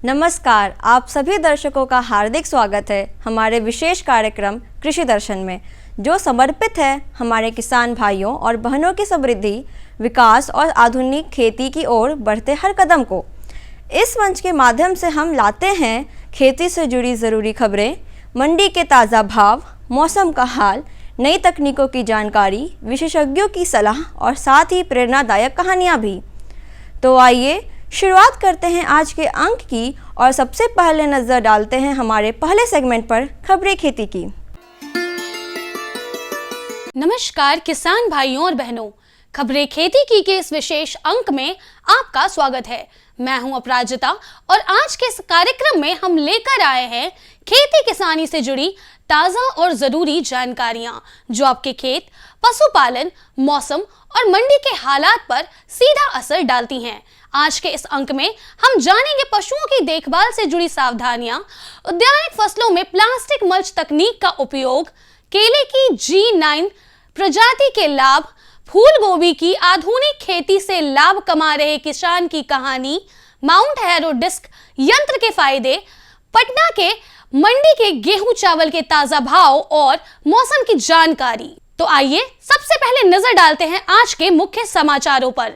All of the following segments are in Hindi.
नमस्कार, आप सभी दर्शकों का हार्दिक स्वागत है हमारे विशेष कार्यक्रम कृषि दर्शन में, जो समर्पित है हमारे किसान भाइयों और बहनों की समृद्धि, विकास और आधुनिक खेती की ओर बढ़ते हर कदम को। इस मंच के माध्यम से हम लाते हैं खेती से जुड़ी ज़रूरी खबरें, मंडी के ताज़ा भाव, मौसम का हाल, नई तकनीकों की जानकारी, विशेषज्ञों की सलाह और साथ ही प्रेरणादायक कहानियाँ भी। तो आइए शुरुआत करते हैं आज के अंक की और सबसे पहले नजर डालते हैं हमारे पहले सेगमेंट पर, खबरें खेती की। नमस्कार किसान भाइयों और बहनों, खबरें खेती की के इस विशेष अंक में आपका स्वागत है। मैं हूं अपराजिता और आज के इस कार्यक्रम में हम लेकर आए हैं खेती किसानी से जुड़ी ताज़ा और ज़रूरी जानकारियां जो आपके खेत, पशुपालन, मौसम और मंडी के हालात पर सीधा असर डालती हैं। आज के इस अंक में हम जानेंगे पशुओं की देखभाल से जुड़ी सावधानियां, उद्यानिक फसलों में प्लास्टिक मल्च तकनीक का उपयोग, केले की G9 प्रजाति के लाभ, फूल गोभी की आधुनिक खेती से लाभ कमा रहे किसान की कहानी, माउंट हैरो डिस्क यंत्र के फायदे, पटना के मंडी के गेहूं चावल के ताजा भाव और मौसम की जानकारी। तो आइए सबसे पहले नजर डालते हैं आज के मुख्य समाचारों पर।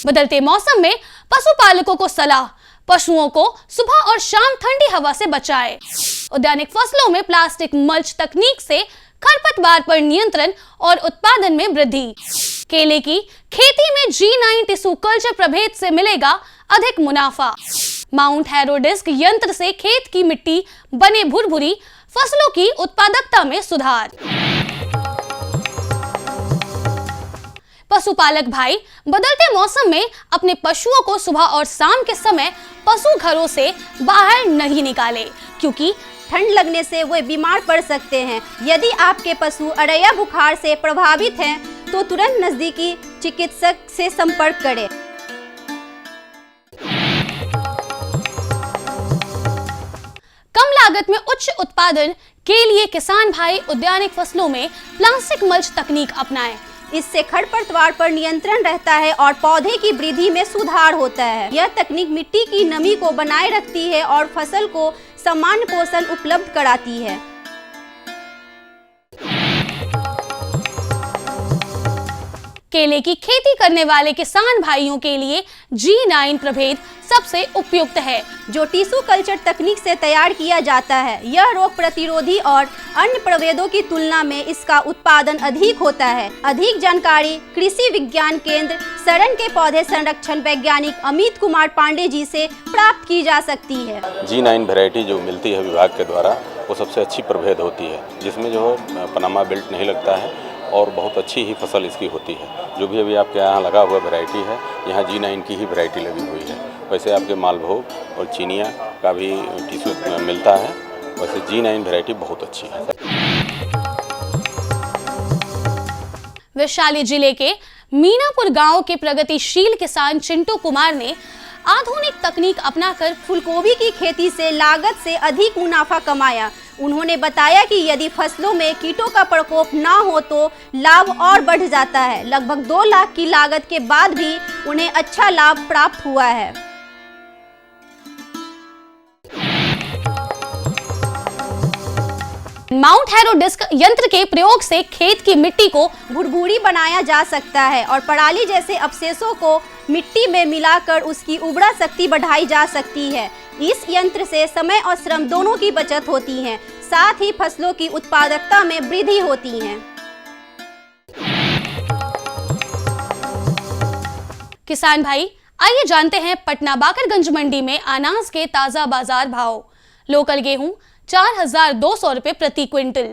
बदलते मौसम में पशुपालकों को सलाह, पशुओं को सुबह और शाम ठंडी हवा से बचाएं। उद्यानिक फसलों में प्लास्टिक मल्च तकनीक से खरपतवार पर नियंत्रण और उत्पादन में वृद्धि। केले की खेती में G9 टिश्यू कल्चर प्रभेद से मिलेगा अधिक मुनाफा। माउंट हैरो डिस्क यंत्र से खेत की मिट्टी बने भुरभुरी, फसलों की उत्पादकता में सुधार। पशुपालक भाई बदलते मौसम में अपने पशुओं को सुबह और शाम के समय पशु घरों से बाहर नहीं निकालें, क्योंकि ठंड लगने से वे बीमार पड़ सकते हैं। यदि आपके पशु अरैया बुखार से प्रभावित हैं तो तुरंत नजदीकी चिकित्सक से संपर्क करें। कम लागत में उच्च उत्पादन के लिए किसान भाई उद्यानिक फसलों में प्लास्टिक मल्च तकनीक अपनाएं। इससे खरपतवार पर नियंत्रण रहता है और पौधे की वृद्धि में सुधार होता है। यह तकनीक मिट्टी की नमी को बनाए रखती है और फसल को समान पोषण उपलब्ध कराती है। केले की खेती करने वाले किसान भाइयों के लिए G9 प्रभेद सबसे उपयुक्त है, जो टिश्यू कल्चर तकनीक से तैयार किया जाता है। यह रोग प्रतिरोधी और अन्य प्रभेदों की तुलना में इसका उत्पादन अधिक होता है। अधिक जानकारी कृषि विज्ञान केंद्र सरण के पौधे संरक्षण वैज्ञानिक अमित कुमार पांडे जी से प्राप्त की जा सकती है। G9 वैरायटी जो मिलती है विभाग के द्वारा, वो सबसे अच्छी प्रभेद होती है, जिसमें जो पनामा बेल्ट नहीं लगता है और बहुत अच्छी ही फसल इसकी होती है। जो भी अभी आपके यहाँ लगा हुआ वैरायटी है, यहाँ G9 की ही वैरायटी लगी हुई है। वैसे आपके मालभोग और चीनिया का भी टिश्यू मिलता है, वैसे G9 वैरायटी बहुत अच्छी है। वैशाली जिले के मीनापुर गांव के प्रगतिशील किसान चिंटू कुमार ने आधुनिक तकनीक अपनाकर फूलगोभी की खेती से लागत से अधिक मुनाफा कमाया। उन्होंने बताया कि यदि फसलों में कीटों का प्रकोप न हो तो लाभ और बढ़ जाता है। लगभग 2 लाख की लागत के बाद भी उन्हें अच्छा लाभ प्राप्त हुआ है। माउंट हैरो डिस्क यंत्र के प्रयोग से खेत की मिट्टी को भुरभुरी बनाया जा सकता है और पराली जैसे अवशेषों को मिट्टी में मिलाकर उसकी उर्वरा शक्ति बढ़ाई जा सकती है। इस यंत्र से समय और श्रम दोनों की बचत होती है, साथ ही फसलों की उत्पादकता में वृद्धि होती है। किसान भाई आइए जानते हैं पटना बाकरगंज मंडी में अनाज के ताजा बाजार भाव। लोकल गेहूं 4,200 रुपए प्रति क्विंटल,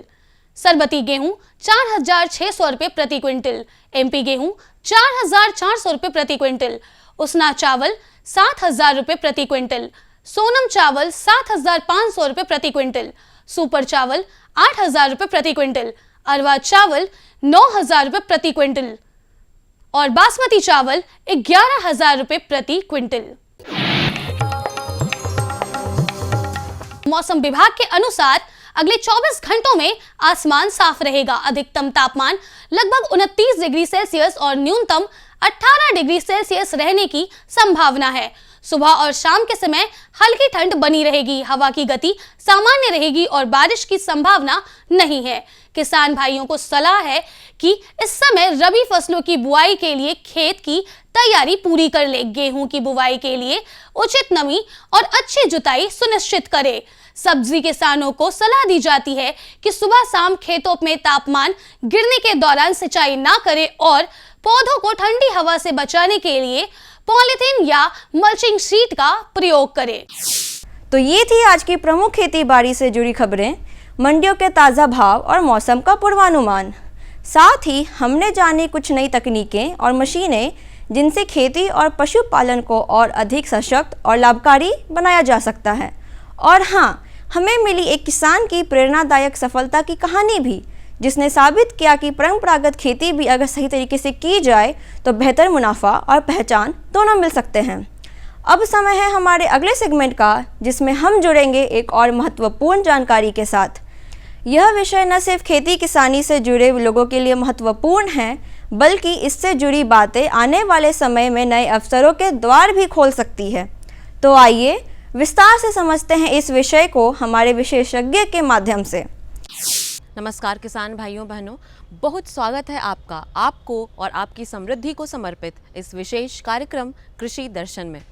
सरबती गेहूं 4,600 रुपए प्रति क्विंटल, MP गेहूं 4,400 रुपए प्रति क्विंटल, उसना चावल 7,000 रुपए प्रति क्विंटल, सोनम चावल 7,500 रुपए प्रति क्विंटल, सुपर चावल 8,000 रुपए प्रति क्विंटल, अरवा चावल 9,000 रुपए प्रति क्विंटल और बासमती चावल 11,000 रुपए प्रति क्विंटल। मौसम विभाग के अनुसार अगले 24 घंटों में आसमान साफ रहेगा। अधिकतम तापमान लगभग 29 डिग्री सेल्सियस और न्यूनतम 18 डिग्री सेल्सियस रहने की संभावना है। सुबह और शाम के समय हल्की ठंड बनी रहेगी, हवा की गति सामान्य रहेगी और बारिश की संभावना नहीं है। किसान भाइयों को सलाह है कि इस समय रबी फसलों की बुआई के लिए खेत की तैयारी पूरी कर ले। गेहूं की बुवाई के लिए उचित नमी और अच्छी जुताई सुनिश्चित करे। सब्जी किसानों को सलाह दी जाती है कि सुबह शाम खेतों में तापमान गिरने के दौरान सिंचाई ना करें और पौधों को ठंडी हवा से बचाने के लिए पॉलीथीन या मल्चिंग शीट का प्रयोग करें। तो ये थी आज की प्रमुख खेती बाड़ी से जुड़ी खबरें, मंडियों के ताज़ा भाव और मौसम का पूर्वानुमान। साथ ही हमने जानी कुछ नई तकनीकें और मशीनें जिनसे खेती और पशुपालन को और अधिक सशक्त और लाभकारी बनाया जा सकता है। और हाँ, हमें मिली एक किसान की प्रेरणादायक सफलता की कहानी भी, जिसने साबित किया कि परंपरागत खेती भी अगर सही तरीके से की जाए तो बेहतर मुनाफा और पहचान दोनों मिल सकते हैं। अब समय है हमारे अगले सेगमेंट का, जिसमें हम जुड़ेंगे एक और महत्वपूर्ण जानकारी के साथ। यह विषय न सिर्फ खेती किसानी से जुड़े लोगों के लिए महत्वपूर्ण है, बल्कि इससे जुड़ी बातें आने वाले समय में नए अवसरों के द्वार भी खोल सकती है। तो आइए विस्तार से समझते हैं इस विषय को हमारे विशेषज्ञ के माध्यम से। नमस्कार किसान भाइयों बहनों, बहुत स्वागत है आपको और आपकी समृद्धि को समर्पित इस विशेष कार्यक्रम कृषि दर्शन में।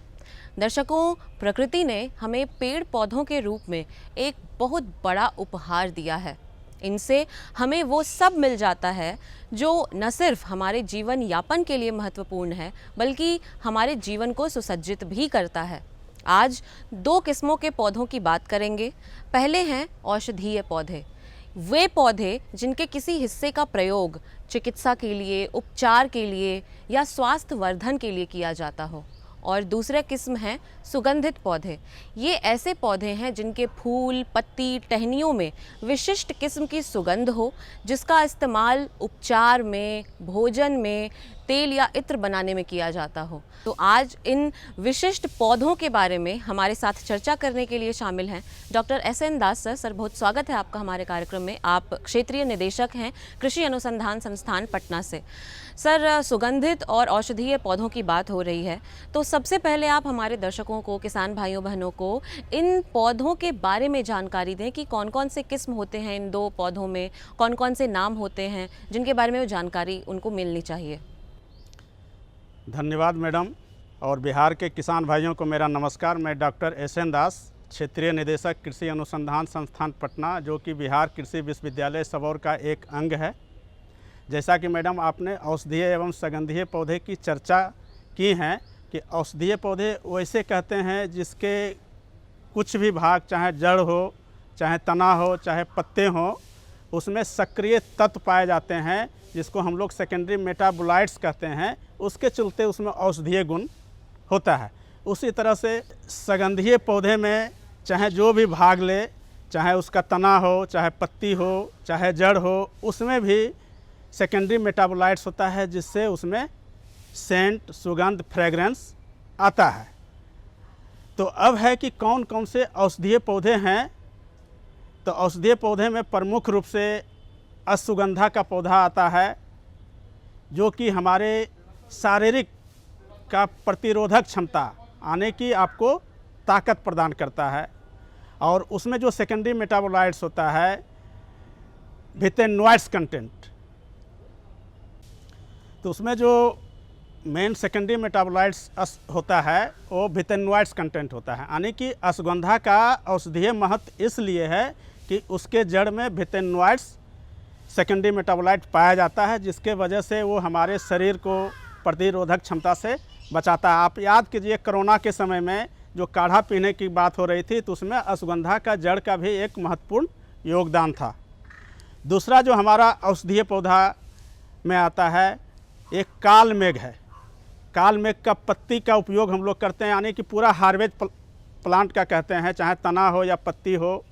दर्शकों, प्रकृति ने हमें पेड़ पौधों के रूप में एक बहुत बड़ा उपहार दिया है। इनसे हमें वो सब मिल जाता है जो न सिर्फ हमारे जीवन यापन के लिए महत्वपूर्ण है, बल्कि हमारे जीवन को सुसज्जित भी करता है। आज दो किस्मों के पौधों की बात करेंगे। पहले हैं औषधीय पौधे, वे पौधे जिनके किसी हिस्से का प्रयोग चिकित्सा के लिए, उपचार के लिए या स्वास्थ्य वर्धन के लिए किया जाता हो। और दूसरे किस्म हैं सुगंधित पौधे। ये ऐसे पौधे हैं जिनके फूल, पत्ती, टहनियों में विशिष्ट किस्म की सुगंध हो, जिसका इस्तेमाल उपचार में, भोजन में, तेल या इत्र बनाने में किया जाता हो। तो आज इन विशिष्ट पौधों के बारे में हमारे साथ चर्चा करने के लिए शामिल हैं डॉक्टर SN दास सर। सर, बहुत स्वागत है आपका हमारे कार्यक्रम में। आप क्षेत्रीय निदेशक हैं कृषि अनुसंधान संस्थान पटना से। सर, सुगंधित और औषधीय पौधों की बात हो रही है, तो सबसे पहले आप हमारे दर्शकों को, किसान भाइयों बहनों को इन पौधों के बारे में जानकारी दें कि कौन कौन से किस्म होते हैं इन दो पौधों में, कौन कौन से नाम होते हैं जिनके बारे में वो जानकारी उनको मिलनी चाहिए। धन्यवाद मैडम, और बिहार के किसान भाइयों को मेरा नमस्कार। मैं डॉक्टर SN दास, क्षेत्रीय निदेशक कृषि अनुसंधान संस्थान पटना, जो कि बिहार कृषि विश्वविद्यालय सबौर का एक अंग है। जैसा कि मैडम आपने औषधीय एवं सुगंधीय पौधे की चर्चा की हैं कि औषधीय पौधे वैसे कहते हैं जिसके कुछ भी भाग, चाहे जड़ हो, चाहे तना हो, चाहे पत्ते हों, उसमें सक्रिय तत्व पाए जाते हैं, जिसको हम लोग सेकेंडरी मेटाबोलाइट्स कहते हैं। उसके चलते उसमें औषधीय गुण होता है। उसी तरह से सुगंधीय पौधे में चाहे जो भी भाग ले, चाहे उसका तना हो, चाहे पत्ती हो, चाहे जड़ हो, उसमें भी सेकेंडरी मेटाबोलाइट्स होता है, जिससे उसमें सेंट, सुगंध, फ्रेग्रेंस आता है। तो अब है कि कौन कौन से औषधीय पौधे हैं। तो औषधीय पौधे में प्रमुख रूप से अश्वगंधा का पौधा आता है, जो कि हमारे शारीरिक का प्रतिरोधक क्षमता आने की आपको ताकत प्रदान करता है। और उसमें जो सेकेंडरी मेटाबोलाइट्स होता है, भिथेनॉइड्स कंटेंट, तो उसमें जो मेन सेकेंडरी मेटाबोलाइट्स होता है वो भिथेनॉइड्स कंटेंट होता है। यानी कि अश्वगंधा का औषधीय महत्व इसलिए है कि उसके जड़ में भिथेनॉइड्स सेकेंडरी मेटाबोलाइट पाया जाता है, जिसके वजह से वो हमारे शरीर को प्रतिरोधक क्षमता से बचाता है। आप याद कीजिए, कोरोना के समय में जो काढ़ा पीने की बात हो रही थी, तो उसमें अश्वगंधा का जड़ का भी एक महत्वपूर्ण योगदान था। दूसरा जो हमारा औषधीय पौधा में आता है, एक काल मेघ है। काल मेघ का पत्ती का उपयोग हम लोग करते हैं, यानी कि पूरा हार्वेज प्लांट का कहते हैं, चाहे तना हो या पत्ती हो।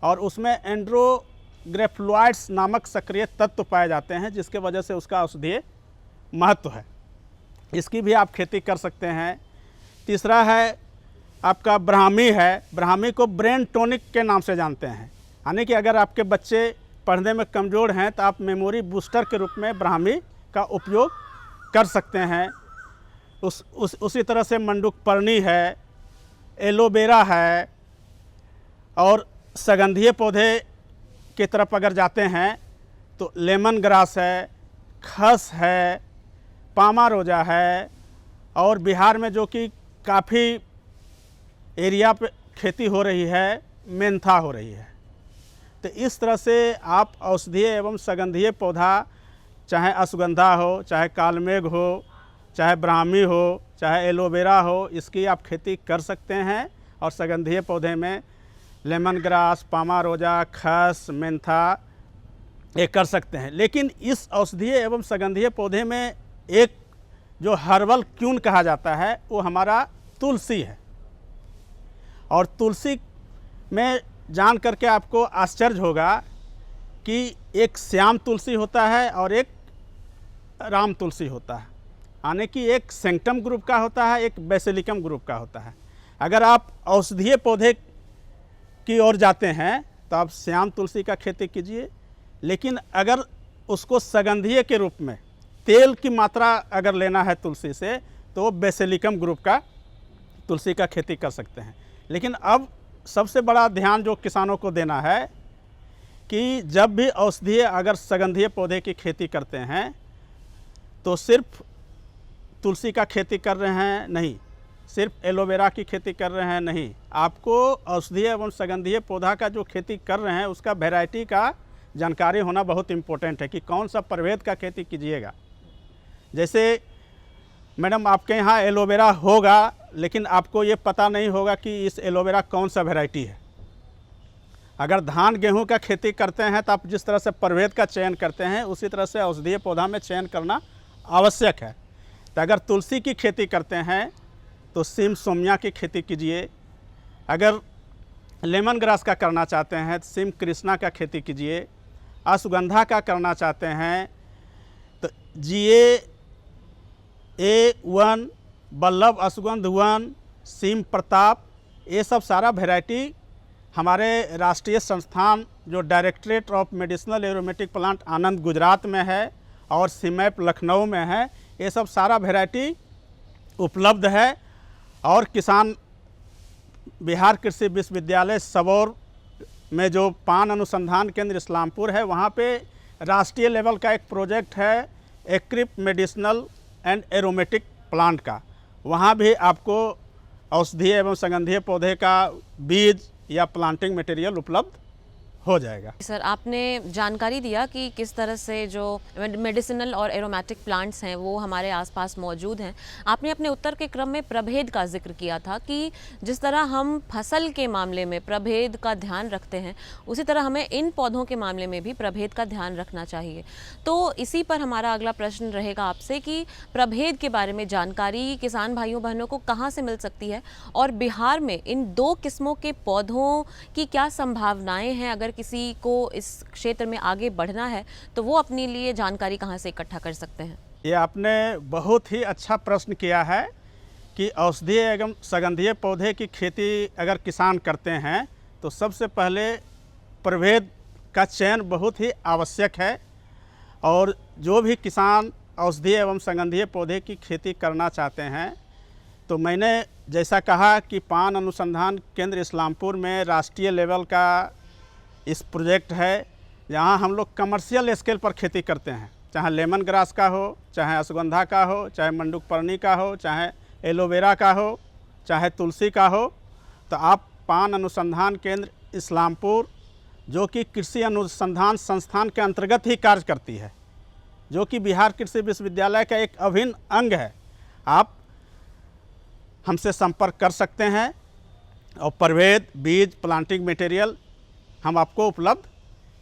और उसमें एंड्रोग्रेफ्लुआइड्स नामक सक्रिय तत्व पाए जाते हैं, जिसके वजह से उसका औषधीय महत्व है। इसकी भी आप खेती कर सकते हैं। तीसरा है आपका ब्राह्मी है। ब्राह्मी को ब्रेन टॉनिक के नाम से जानते हैं, यानी कि अगर आपके बच्चे पढ़ने में कमज़ोर हैं तो आप मेमोरी बूस्टर के रूप में ब्राह्मी का उपयोग कर सकते हैं। उसी तरह से मंडूक पर्णी है, एलोवेरा है, और सुगंधीय पौधे की तरफ अगर जाते हैं तो लेमन ग्रास है, खस है, पामा रोजा है, और बिहार में जो कि काफ़ी एरिया पे खेती हो रही है, मेंथा हो रही है। तो इस तरह से आप औषधीय एवं सुगंधीय पौधा, चाहे अश्वगंधा हो, चाहे कालमेघ हो, चाहे ब्राह्मी हो, चाहे एलोवेरा हो, इसकी आप खेती कर सकते हैं। और सुगंधीय पौधे में लेमन ग्रास, पामा रोजा, खस, मेंथा ये कर सकते हैं। लेकिन इस औषधीय एवं सुगंधीय पौधे में एक जो हर्बल क्यून कहा जाता है वो हमारा तुलसी है। और तुलसी में जान करके आपको आश्चर्य होगा कि एक श्याम तुलसी होता है और एक राम तुलसी होता है, यानी कि एक सेंक्टम ग्रुप का होता है, एक बेसिलिकम ग्रुप का होता है। अगर आप औषधीय पौधे की ओर जाते हैं तो आप श्याम तुलसी का खेती कीजिए, लेकिन अगर उसको सुगंधीय के रूप में तेल की मात्रा अगर लेना है तुलसी से तो वो बेसिलिकम ग्रुप का तुलसी का खेती कर सकते हैं। लेकिन अब सबसे बड़ा ध्यान जो किसानों को देना है कि जब भी औषधीय अगर सुगंधीय पौधे की खेती करते हैं तो सिर्फ तुलसी का खेती कर रहे हैं नहीं, सिर्फ एलोवेरा की खेती कर रहे हैं नहीं, आपको औषधीय एवं सुगंधीय पौधा का जो खेती कर रहे हैं उसका वैरायटी का जानकारी होना बहुत इम्पोर्टेंट है कि कौन सा प्रभेद का खेती कीजिएगा। जैसे मैडम आपके यहाँ एलोवेरा होगा, लेकिन आपको ये पता नहीं होगा कि इस एलोवेरा कौन सा वैरायटी है। अगर धान गेहूं का खेती करते हैं तो आप जिस तरह से प्रभेद का चयन करते हैं उसी तरह से औषधीय पौधा में चयन करना आवश्यक है। तो अगर तुलसी की खेती करते हैं तो सिम सोमिया की खेती कीजिए। अगर लेमन ग्रास का करना चाहते हैं तो सिम कृष्णा का खेती कीजिए। अश्वगंधा का करना चाहते हैं तो GA1, बल्लभ अश्वगंध 1, सिम प्रताप, ये सब सारा वैरायटी हमारे राष्ट्रीय संस्थान जो directorate of medicinal aromatic plant Anand Gujarat में है और सिमैप लखनऊ में है, ये सब सारा वैरायटी उपलब्ध है। और किसान बिहार कृषि विश्वविद्यालय सबौर में जो पान अनुसंधान केंद्र इस्लामपुर है, वहाँ पे राष्ट्रीय लेवल का एक प्रोजेक्ट है एक्रिप मेडिसिनल एंड एरोमेटिक प्लांट का। वहाँ भी आपको औषधीय एवं सुगंधीय पौधे का बीज या प्लांटिंग मटेरियल उपलब्ध हो जाएगा। सर, आपने जानकारी दिया कि किस तरह से जो मेडिसिनल और एरोमेटिक प्लांट्स हैं वो हमारे आसपास मौजूद हैं। आपने अपने उत्तर के क्रम में प्रभेद का जिक्र किया था कि जिस तरह हम फसल के मामले में प्रभेद का ध्यान रखते हैं उसी तरह हमें इन पौधों के मामले में भी प्रभेद का ध्यान रखना चाहिए। तो इसी पर हमारा अगला प्रश्न रहेगा आपसे कि प्रभेद के बारे में जानकारी किसान भाइयों बहनों को कहाँ से मिल सकती है और बिहार में इन 2 किस्मों के पौधों की क्या संभावनाएँ हैं। अगर किसी को इस क्षेत्र में आगे बढ़ना है तो वो अपने लिए जानकारी कहाँ से इकट्ठा कर सकते हैं? ये आपने बहुत ही अच्छा प्रश्न किया है कि औषधीय एवं सुगंधीय पौधे की खेती अगर किसान करते हैं तो सबसे पहले प्रभेद का चयन बहुत ही आवश्यक है। और जो भी किसान औषधीय एवं सुगंधीय पौधे की खेती करना चाहते हैं तो मैंने जैसा कहा कि पान अनुसंधान केंद्र इस्लामपुर में राष्ट्रीय लेवल का इस प्रोजेक्ट है, जहाँ हम लोग कमर्शियल स्केल पर खेती करते हैं, चाहे लेमन ग्रास का हो, चाहे अश्वगंधा का हो, चाहे मंडूकपर्णी का हो, चाहे एलोवेरा का हो, चाहे तुलसी का हो। तो आप पान अनुसंधान केंद्र इस्लामपुर जो कि कृषि अनुसंधान संस्थान के अंतर्गत ही कार्य करती है, जो कि बिहार कृषि विश्वविद्यालय का एक अभिन्न अंग है, आप हमसे संपर्क कर सकते हैं और प्रभेद, बीज, प्लांटिंग मटेरियल हम आपको उपलब्ध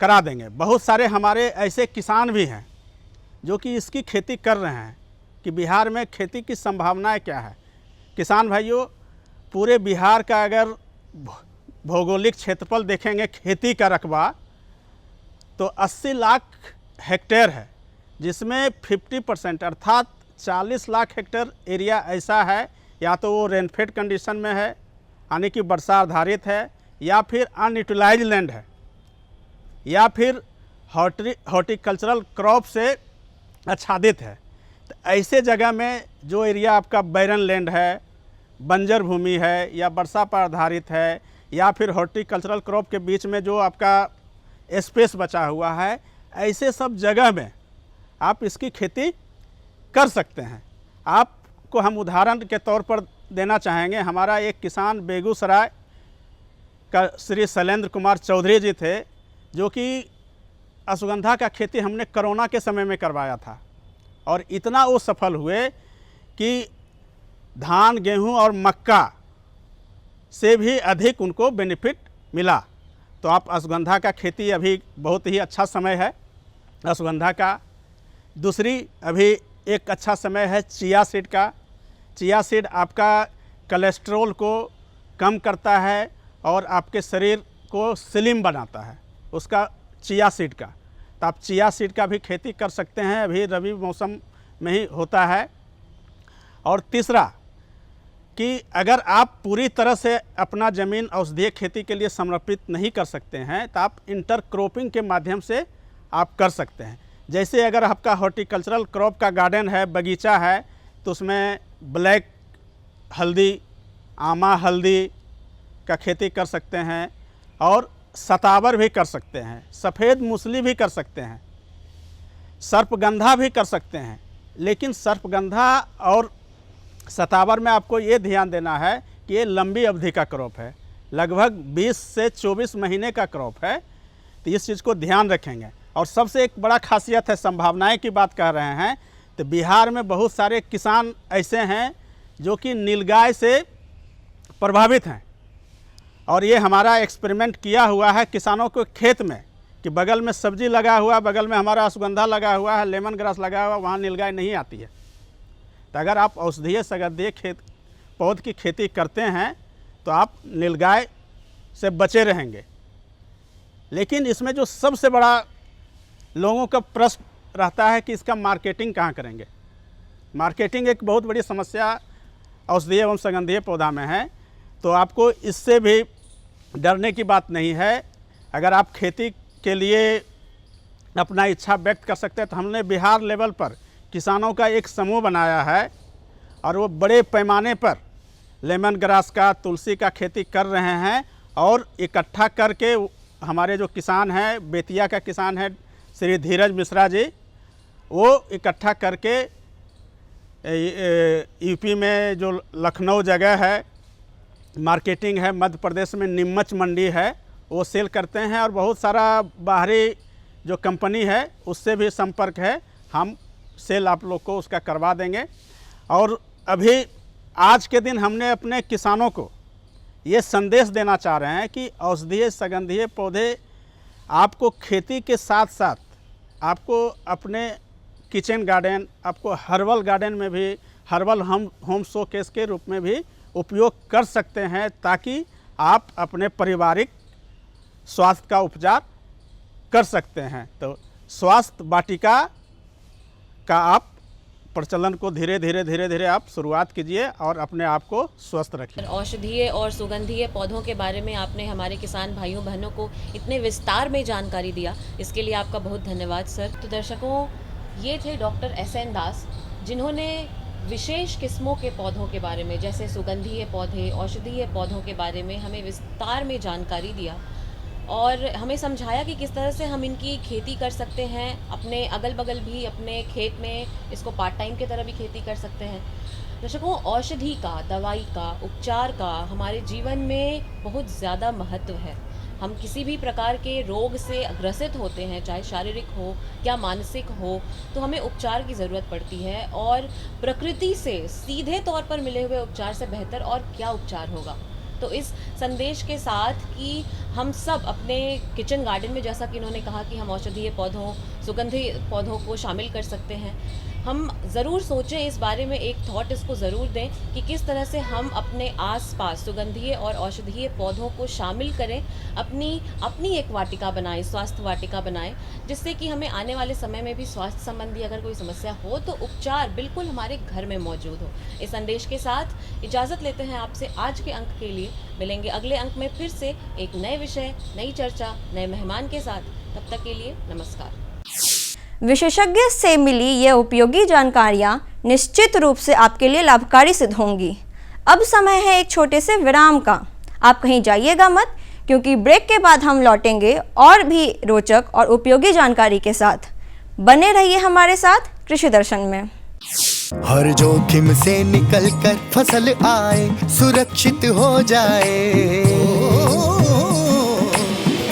करा देंगे। बहुत सारे हमारे ऐसे किसान भी हैं जो कि इसकी खेती कर रहे हैं कि बिहार में खेती की संभावनाएं क्या है। किसान भाइयों, पूरे बिहार का अगर भौगोलिक क्षेत्रफल देखेंगे खेती का रकबा तो 80 लाख हेक्टेयर है, जिसमें 50% अर्थात 40 लाख हेक्टेयर एरिया ऐसा है या तो वो रेनफेड कंडीशन में है यानी कि वर्षा आधारित है, या फिर अनयूटिलाइज लैंड है, या फिर हॉर्टिकल्चरल क्रॉप से आच्छादित है। तो ऐसे जगह में जो एरिया आपका बैरन लैंड है, बंजर भूमि है या वर्षा पर आधारित है या फिर हॉर्टिकल्चरल क्रॉप के बीच में जो आपका स्पेस बचा हुआ है, ऐसे सब जगह में आप इसकी खेती कर सकते हैं। आपको हम उदाहरण के तौर पर देना चाहेंगे। हमारा एक किसान बेगूसराय का श्री शैलेंद्र कुमार चौधरी जी थे, जो कि अश्वगंधा का खेती हमने कोरोना के समय में करवाया था और इतना वो सफल हुए कि धान, गेहूं और मक्का से भी अधिक उनको बेनिफिट मिला। तो आप अश्वगंधा का खेती अभी बहुत ही अच्छा समय है अश्वगंधा का। दूसरी अभी एक अच्छा समय है चिया सीड का। चिया सीड आपका कोलेस्ट्रॉल को कम करता है और आपके शरीर को स्लिम बनाता है, उसका चिया सीड का। तो आप चिया सीड का भी खेती कर सकते हैं, अभी रबी मौसम में ही होता है। और तीसरा कि अगर आप पूरी तरह से अपना ज़मीन औषधीय खेती के लिए समर्पित नहीं कर सकते हैं तो आप इंटरक्रॉपिंग के माध्यम से आप कर सकते हैं। जैसे अगर आपका हॉर्टिकल्चरल क्रॉप का गार्डन है, बगीचा है, तो उसमें ब्लैक हल्दी, आमा हल्दी का खेती कर सकते हैं और सतावर भी कर सकते हैं, सफ़ेद मूसली भी कर सकते हैं, सर्पगंधा भी कर सकते हैं। लेकिन सर्पगंधा और सतावर में आपको ये ध्यान देना है कि ये लंबी अवधि का क्रॉप है, लगभग 20 से 24 महीने का क्रॉप है। तो इस चीज़ को ध्यान रखेंगे। और सबसे एक बड़ा खासियत है, संभावनाएं की बात कर रहे हैं, तो बिहार में बहुत सारे किसान ऐसे हैं जो कि नीलगाय से प्रभावित हैं। और ये हमारा एक्सपेरिमेंट किया हुआ है किसानों को खेत में कि बगल में सब्जी लगा हुआ, बगल में हमारा अश्वगंधा लगा हुआ है, लेमन ग्रास लगा हुआ, वहाँ नीलगाय नहीं आती है। तो अगर आप औषधीय सगंधीय पौध की खेती करते हैं तो आप नीलगाय से बचे रहेंगे। लेकिन इसमें जो सबसे बड़ा लोगों का प्रश्न रहता है कि इसका मार्केटिंग कहाँ करेंगे। मार्केटिंग एक बहुत बड़ी समस्या औषधीय एवं सगंधीय पौधा में है। तो आपको इससे भी डरने की बात नहीं है। अगर आप खेती के लिए अपना इच्छा व्यक्त कर सकते हैं तो हमने बिहार लेवल पर किसानों का एक समूह बनाया है और वो बड़े पैमाने पर लेमन ग्रास का, तुलसी का खेती कर रहे हैं। और इकट्ठा करके हमारे जो किसान हैं, बेतिया का किसान है श्री धीरज मिश्रा जी, वो इकट्ठा करके यूपी में जो लखनऊ जगह है मार्केटिंग है, मध्य प्रदेश में नीमच मंडी है, वो सेल करते हैं। और बहुत सारा बाहरी जो कंपनी है उससे भी संपर्क है, हम सेल आप लोग को उसका करवा देंगे। और अभी आज के दिन हमने अपने किसानों को ये संदेश देना चाह रहे हैं कि औषधीय सगंधीय पौधे आपको खेती के साथ साथ आपको अपने किचन गार्डन, आपको हर्बल गार्डन में भी, हर्बल होम शोकेस के रूप में भी उपयोग कर सकते हैं, ताकि आप अपने पारिवारिक स्वास्थ्य का उपचार कर सकते हैं। तो स्वास्थ्य वाटिका का आप प्रचलन को धीरे धीरे आप शुरुआत कीजिए और अपने आप को स्वस्थ रखिए। औषधीय और सुगंधीय पौधों के बारे में आपने हमारे किसान भाइयों बहनों को इतने विस्तार में जानकारी दिया, इसके लिए आपका बहुत धन्यवाद सर। तो दर्शकों, ये थे डॉक्टर SN दास, जिन्होंने विशेष किस्मों के पौधों के बारे में, जैसे सुगंधीय पौधे, औषधीय पौधों के बारे में हमें विस्तार में जानकारी दिया और हमें समझाया कि किस तरह से हम इनकी खेती कर सकते हैं। अपने अगल बगल भी अपने खेत में इसको पार्ट टाइम की तरह भी खेती कर सकते हैं। दर्शकों, औषधि का, दवाई का, उपचार का हमारे जीवन में बहुत ज़्यादा महत्व है। हम किसी भी प्रकार के रोग से ग्रसित होते हैं, चाहे शारीरिक हो या मानसिक हो, तो हमें उपचार की ज़रूरत पड़ती है। और प्रकृति से सीधे तौर पर मिले हुए उपचार से बेहतर और क्या उपचार होगा। तो इस संदेश के साथ कि हम सब अपने किचन गार्डन में, जैसा कि इन्होंने कहा कि हम औषधीय पौधों, सुगंधित पौधों को शामिल कर सकते हैं, हम ज़रूर सोचें इस बारे में, एक थॉट इसको ज़रूर दें कि किस तरह से हम अपने आसपास सुगंधीय और औषधीय पौधों को शामिल करें, अपनी एक वाटिका बनाएं, स्वास्थ्य वाटिका बनाएं, जिससे कि हमें आने वाले समय में भी स्वास्थ्य संबंधी अगर कोई समस्या हो तो उपचार बिल्कुल हमारे घर में मौजूद हो। इस संदेश के साथ इजाज़त लेते हैं आपसे आज के अंक के लिए। मिलेंगे अगले अंक में फिर से एक नए विषय, नई चर्चा, नए मेहमान के साथ। तब तक के लिए नमस्कार। विशेषज्ञ से मिली ये उपयोगी जानकारियाँ निश्चित रूप से आपके लिए लाभकारी सिद्ध होंगी। अब समय है एक छोटे से विराम का। आप कहीं जाइएगा मत, क्योंकि ब्रेक के बाद हम लौटेंगे और भी रोचक और उपयोगी जानकारी के साथ। बने रहिए हमारे साथ कृषि दर्शन में। हर जोखिम से निकल कर फसल आए, सुरक्षित हो जाए।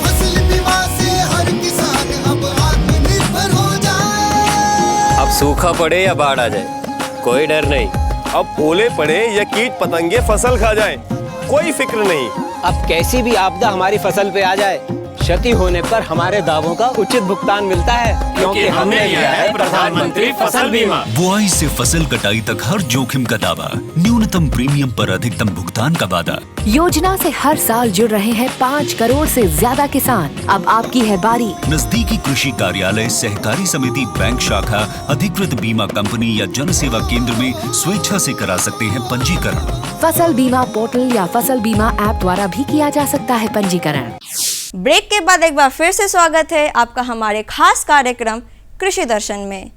फसल बीमा से हर किसान अब आत्मनिर्भर हो जाए। अब सूखा पड़े या बाढ़ आ जाए, कोई डर नहीं। अब ओले पड़े या कीट पतंगे फसल खा जाए, कोई फिक्र नहीं। अब कैसी भी आपदा हमारी फसल पे आ जाए, क्षति होने पर हमारे दावों का उचित भुगतान मिलता है, क्योंकि हमने लिया है प्रधानमंत्री फसल बीमा। बुआई से फसल कटाई तक हर जोखिम का दावा, न्यूनतम प्रीमियम पर अधिकतम भुगतान का वादा। योजना से हर साल जुड़ रहे हैं 5 करोड़ से ज्यादा किसान। अब आपकी है बारी। नजदीकी कृषि कार्यालय, सहकारी समिति, बैंक शाखा, अधिकृत बीमा कंपनी या जन सेवा केंद्र में स्वेच्छा से करा सकते हैं पंजीकरण। फसल बीमा पोर्टल या फसल बीमा ऐप द्वारा भी किया जा सकता है पंजीकरण। ब्रेक के बाद एक बार फिर से स्वागत है आपका हमारे खास कार्यक्रम कृषि दर्शन में।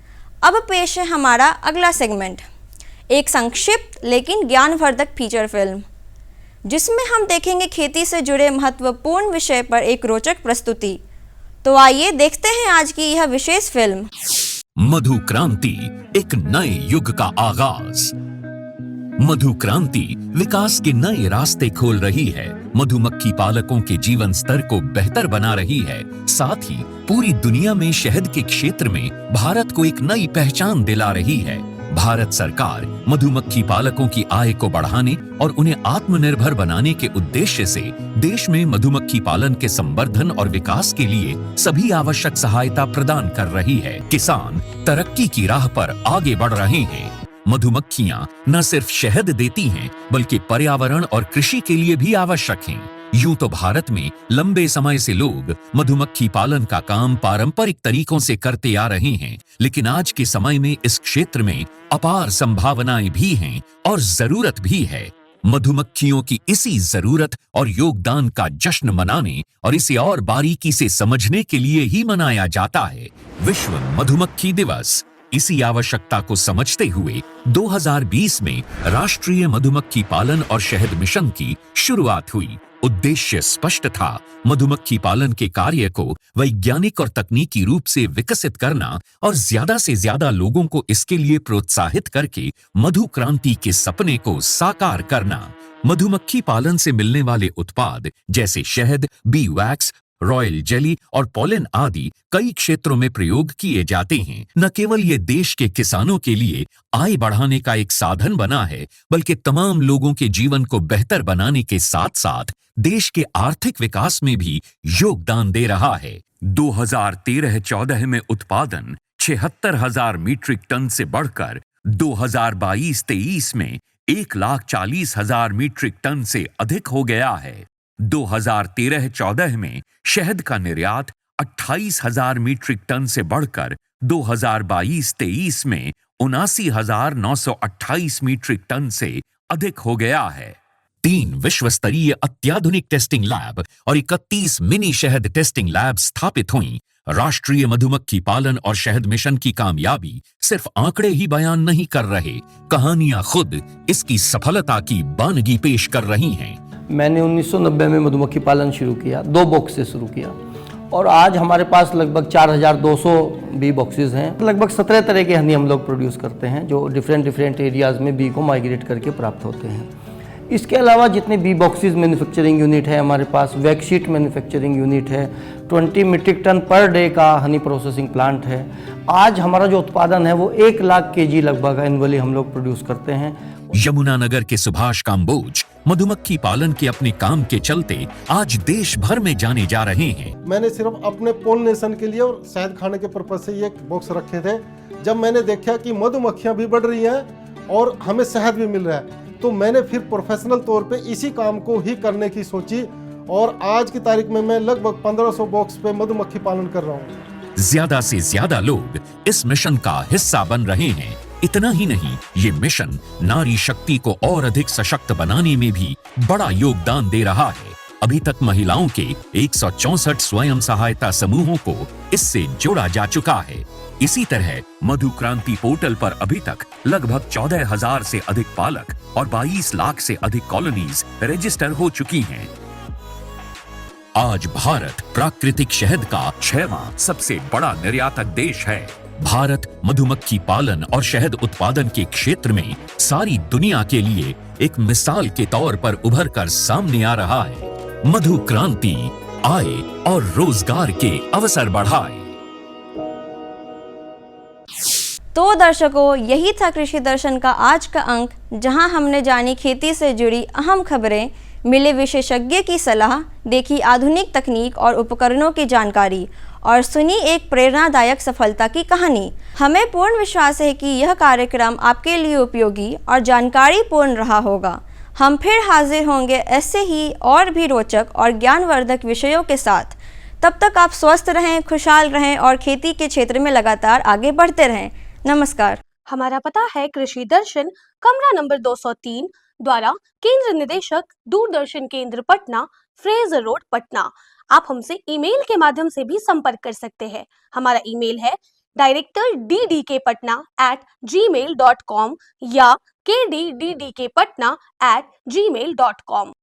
अब पेश है हमारा अगला सेगमेंट, एक संक्षिप्त लेकिन ज्ञानवर्धक फीचर फिल्म, जिसमें हम देखेंगे खेती से जुड़े महत्वपूर्ण विषय पर एक रोचक प्रस्तुति। तो आइए देखते हैं आज की यह विशेष फिल्म। मधु क्रांति, एक नए युग का आगाज। मधु क्रांति विकास के नए रास्ते खोल रही है, मधुमक्खी पालकों के जीवन स्तर को बेहतर बना रही है, साथ ही पूरी दुनिया में शहद के क्षेत्र में भारत को एक नई पहचान दिला रही है। भारत सरकार मधुमक्खी पालकों की आय को बढ़ाने और उन्हें आत्मनिर्भर बनाने के उद्देश्य से देश में मधुमक्खी पालन के संवर्धन और विकास के लिए सभी आवश्यक सहायता प्रदान कर रही है। किसान तरक्की की राह पर आगे बढ़ रहे हैं। मधुमक्खियां न सिर्फ शहद देती हैं, बल्कि पर्यावरण और कृषि के लिए भी आवश्यक हैं। यूं तो भारत में लंबे समय से लोग मधुमक्खी पालन का काम पारंपरिक तरीकों से करते आ रहे हैं, लेकिन आज के समय में इस क्षेत्र में अपार संभावनाएं भी हैं और जरूरत भी है। मधुमक्खियों की इसी जरूरत और योगदान का जश्न मनाने और इसे और बारीकी से समझने के लिए ही मनाया जाता है विश्व मधुमक्खी दिवस। इसी आवश्यकता को समझते हुए 2020 में राष्ट्रीय मधुमक्खी पालन और शहद मिशन की शुरुआत हुई। उद्देश्य स्पष्ट था, मधुमक्खी पालन के कार्य को वैज्ञानिक और तकनीकी रूप से विकसित करना और ज्यादा से ज्यादा लोगों को इसके लिए प्रोत्साहित करके मधु क्रांति के सपने को साकार करना। मधुमक्खी पालन से मिलने वाले उत्पाद जैसे शहद, बी वैक्स, रॉयल जेली और पोलन आदि कई क्षेत्रों में प्रयोग किए जाते हैं। न केवल ये देश के किसानों के लिए आय बढ़ाने का एक साधन बना है, बल्कि तमाम लोगों के जीवन को बेहतर बनाने के साथ साथ देश के आर्थिक विकास में भी योगदान दे रहा है। 2013-14 में उत्पादन 76,000 मीट्रिक टन से बढ़कर 2022-23 में 1,40,000 मीट्रिक टन से अधिक हो गया है। 2013-14 में शहद का निर्यात 28,000 मीट्रिक टन से बढ़कर 2022-23 में 79,928 मीट्रिक टन से अधिक हो गया है। 3 विश्व स्तरीय अत्याधुनिक टेस्टिंग लैब और 31 मिनी शहद टेस्टिंग लैब स्थापित हुई। राष्ट्रीय मधुमक्खी पालन और शहद मिशन की कामयाबी सिर्फ आंकड़े ही बयान नहीं कर रहे, कहानियां खुद इसकी सफलता की बानगी पेश कर रही हैं। मैंने 1990 में मधुमक्खी पालन शुरू किया, 2 बॉक्स से शुरू किया और आज हमारे पास लगभग 4,200 बी बॉक्सेस हैं। लगभग 17 तरह के हनी हम लोग प्रोड्यूस करते हैं, जो डिफरेंट एरियाज़ में बी को माइग्रेट करके प्राप्त होते हैं। इसके अलावा जितने बी बॉक्सेस मैन्युफैक्चरिंग यूनिट है हमारे पास, वैक्सीट मैन्युफैक्चरिंग यूनिट है, 20 मीट्रिक टन पर डे का हनी प्रोसेसिंग प्लांट है। आज हमारा जो उत्पादन है वो 1 लाख केजी लगभग एनुअली हम लोग प्रोड्यूस करते हैं। यमुनानगर के सुभाष काम्बोज मधुमक्खी पालन के अपने काम के चलते आज देश भर में जाने जा रहे हैं। मैंने सिर्फ अपने पोलिनेशन के लिए और शहद खाने के पर्पज से ये बॉक्स रखे थे। जब मैंने देखा कि मधुमक्खियां भी बढ़ रही हैं और हमें शहद भी मिल रहा है, तो मैंने फिर प्रोफेशनल तौर पे इसी काम को ही करने की सोची और आज की तारीख में मैं लगभग 1500 बॉक्स पे मधुमक्खी पालन कर रहा हूँ। ज्यादा से ज्यादा लोग इस मिशन का हिस्सा बन रहे हैं। इतना ही नहीं, ये मिशन नारी शक्ति को और अधिक सशक्त बनाने में भी बड़ा योगदान दे रहा है। अभी तक महिलाओं के 164 स्वयं सहायता समूहों को इससे जोड़ा जा चुका है। इसी तरह मधु क्रांति पोर्टल पर अभी तक लगभग 14,000 से अधिक पालक और 22 लाख से अधिक कॉलोनीज रजिस्टर हो चुकी हैं। आज भारत प्राकृतिक शहद का 6वां सबसे बड़ा निर्यातक देश है। भारत मधुमक्खी पालन और शहद उत्पादन के क्षेत्र में सारी दुनिया के लिए एक मिसाल के तौर पर उभर कर सामने आ रहा है। मधु क्रांति आए और रोजगार के अवसर बढ़ाए। तो दर्शकों, यही था कृषि दर्शन का आज का अंक, जहां हमने जानी खेती से जुड़ी अहम खबरें, मिले विशेषज्ञ की सलाह, देखी आधुनिक तकनीक और उपकरणों की जानकारी और सुनी एक प्रेरणादायक सफलता की कहानी। हमें पूर्ण विश्वास है कि यह कार्यक्रम आपके लिए उपयोगी और जानकारी पूर्ण रहा होगा। हम फिर हाजिर होंगे ऐसे ही और भी रोचक और ज्ञानवर्धक विषयों के साथ। तब तक आप स्वस्थ रहें, खुशहाल रहें और खेती के क्षेत्र में लगातार आगे बढ़ते रहें। नमस्कार। हमारा पता है कृषि दर्शन, कमरा नंबर 203, द्वारा केंद्र निदेशक, दूरदर्शन केंद्र पटना, फ्रेजर रोड, पटना। आप हमसे ईमेल के माध्यम से भी संपर्क कर सकते हैं। हमारा ईमेल है directorddkpatna@gmail.com या kddkpatna@gmail.com।